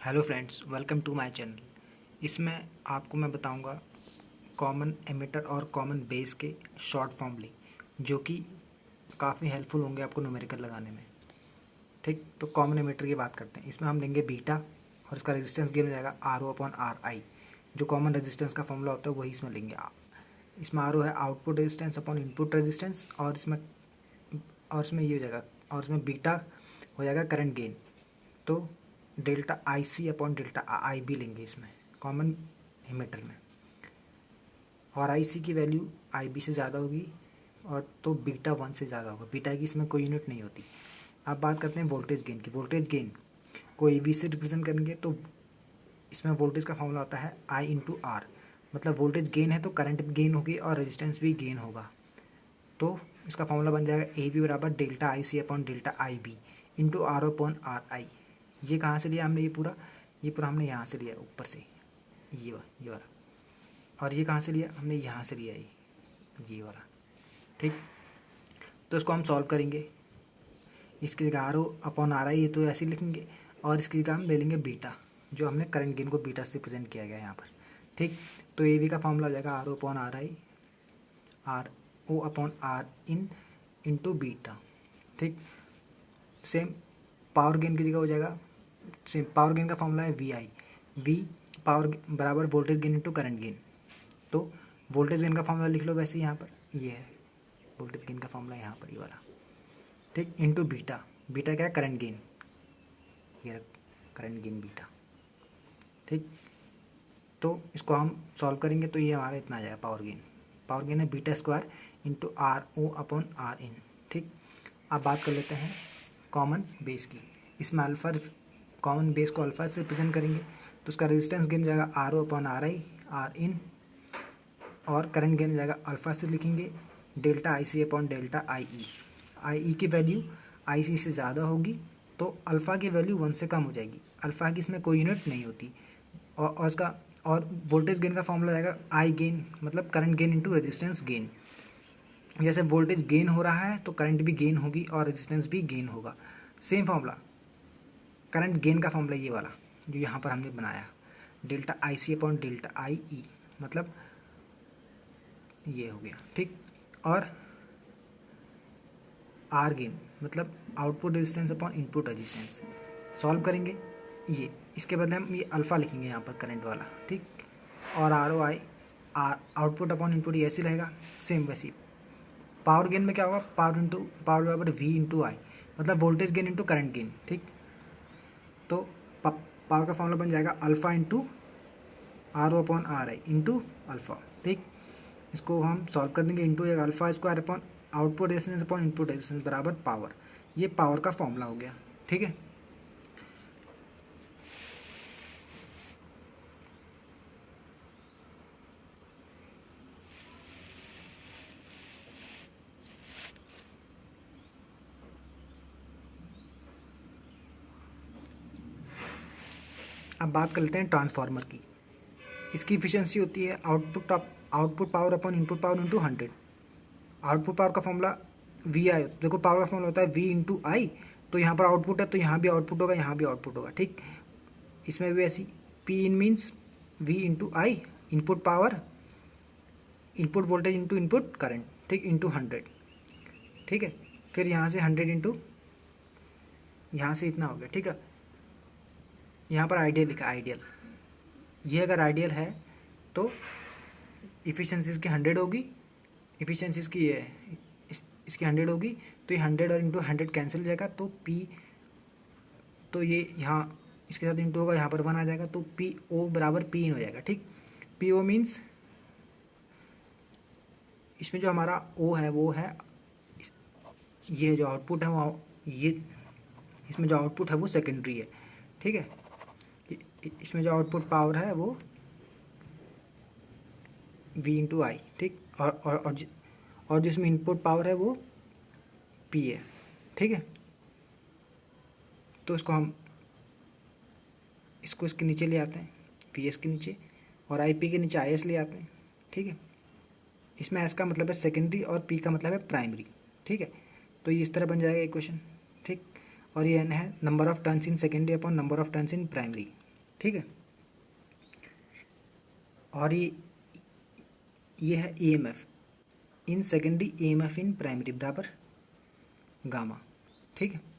Hello friends, welcome to my channel. इसमें आपको मैं बताऊंगा कॉमन एमिटर और कॉमन बेस के शॉर्ट फॉर्मूले जो कि काफ़ी हेल्पफुल होंगे आपको न्यूमेरिकल लगाने में। ठीक, तो कॉमन एमिटर की बात करते हैं। इसमें हम लेंगे बीटा और इसका रेजिस्टेंस गिवन हो जाएगा R O upon R I. जो कॉमन रेजिस्टेंस का फॉर्मूला होता है वही इसमें लेंगे। इसमें आर ओ है output resistance upon input resistance, और इसमें ये हो जाएगा, और इसमें बीटा हो जाएगा करंट गेन। तो delta I C upon delta I B लेंगे इसमें कॉमन एमिटर में, और आई सी की वैल्यू आई बी से ज़्यादा होगी और तो बीटा 1 से ज़्यादा होगा। बीटा की इसमें कोई यूनिट नहीं होती। अब बात करते हैं वोल्टेज गेन की। वोल्टेज गेन को ए बी से रिप्रेजेंट करेंगे तो इसमें वोल्टेज का फॉर्मूला होता है आई इंटू आर। मतलब वोल्टेज गेन है तो करंट भी गेन होगी और रेजिस्टेंस भी गेन होगा। तो इसका फॉर्मूला बन जाएगा ए बी बराबर delta I C upon delta I B into R upon R I. ये कहाँ से लिया हमने? ये पूरा हमने यहाँ से लिया ऊपर से, ये वाला। और ये कहाँ से लिया? हमने यहाँ से लिया ये वाला। ठीक, तो इसको हम सॉल्व करेंगे। इसकी जगह R O upon R I ये तो ऐसे ही लिखेंगे, और इसकी जगह हम ले लेंगे बीटा, जो हमने करंट गेन को बीटा से प्रेजेंट किया गया यहाँ पर। ठीक, तो ए वी का फॉर्मूला हो जाएगा R O upon R I, R O upon R in into beta. ठीक, सेम पावर गेन की जगह हो जाएगा, सेम पावर गेन का फॉर्मूला है वी आई। वी पावर बराबर voltage gain into current gain. तो वोल्टेज गेन का फॉर्मूला लिख लो वैसे यहाँ पर, ये है वोल्टेज गेन का फॉर्मूला यहाँ पर, ये वाला। ठीक, इंटू बीटा। बीटा क्या है? Current gain. ये करंट गेन बीटा। ठीक, तो इसको हम सॉल्व करेंगे तो ये हमारा इतना आ जाएगा पावर गेन। पावर गेन है beta square into R O upon R in. ठीक, अब बात कर लेते हैं कॉमन बेस की। इसमें अल्फा, कॉमन बेस को अल्फा से रिप्रेजेंट करेंगे तो उसका रेजिस्टेंस गेन हो जाएगा R O upon R I, R in, और करंट गेन हो जाएगा अल्फा से लिखेंगे delta I C upon delta I E. I E की वैल्यू आई सी से ज़्यादा होगी तो अल्फ़ा की वैल्यू 1 से कम हो जाएगी। अल्फ़ा की इसमें कोई यूनिट नहीं होती। और इसका और वोल्टेज गेन का फॉर्मूला आएगा आई गेन, मतलब current gain into resistance gain. जैसे वोल्टेज गेन हो रहा है तो करंट भी गेन होगी और रेजिस्टेंस भी गेन होगा। सेम फॉर्मूला करंट गेन का फॉर्मूला ये वाला जो यहाँ पर हमने बनाया, delta I C upon delta I E, मतलब ये हो गया। ठीक, और आर गेन मतलब output resistance upon input resistance. Solve करेंगे ये, इसके बदले हम ये अल्फ़ा लिखेंगे यहाँ पर करंट वाला। ठीक, और R O I, R output upon input ये ऐसे रहेगा, सेम वैसे ही। पावर गेन में क्या होगा? पावर बराबर वी इंटू आई, मतलब voltage gain into current gain. ठीक, तो पावर का फॉर्मूला बन जाएगा alpha into R O upon R I into alpha. ठीक, इसको हम सॉल्व कर देंगे। Into alpha square upon output resistance upon input resistance बराबर पावर। ये पावर का फॉर्मूला हो गया। ठीक है, अब बात कर लेते हैं ट्रांसफार्मर की। इसकी इफिशियंसी होती है output power upon input power into 100। Output power का फॉर्मूला वी आई, देखो पावर का फॉर्मूला होता है वी इंटू आई। तो यहाँ पर आउटपुट है तो यहाँ भी आउटपुट होगा, यहाँ भी आउटपुट होगा। ठीक, इसमें भी ऐसी P in means V into I, input power, input voltage into input current. ठीक, इंटू 100। ठीक है, फिर यहाँ से 100 इंटू यहाँ से इतना हो गया। ठीक है, यहाँ पर आइडियल लिखा, आइडियल। ये अगर आइडियल है तो इफिशियंसी इसकी 100 होगी, इफिशियंसी इसकी ये इसकी 100 होगी, तो ये 100 और इंटू 100 कैंसिल हो जाएगा। तो पी, तो ये यहाँ इसके साथ इंटू होगा, यहाँ पर 1 आ जाएगा, तो पी ओ बराबर पी इन हो जाएगा। ठीक, पी ओ मीन्स इसमें जो हमारा ओ है वो है, ये जो आउटपुट है वो, ये इसमें जो आउटपुट है वो सेकेंडरी है। ठीक है, इसमें जो आउटपुट पावर है वो वी इंटू आई। ठीक, और जिसमें इनपुट पावर है वो पी है। ठीक है, तो इसको इसके नीचे ले आते हैं, पी एस के नीचे, और आई पी के नीचे आई एस ले आते हैं। ठीक है, इसमें एस का मतलब है सेकेंडरी और पी का मतलब है प्राइमरी। ठीक है, तो ये इस तरह बन जाएगा इक्वेशन। ठीक, और ये एन है number of turns in secondary upon number of turns in primary. ठीक है। और ये है EMF in secondary, EMF in primary बराबर गामा। ठीक है।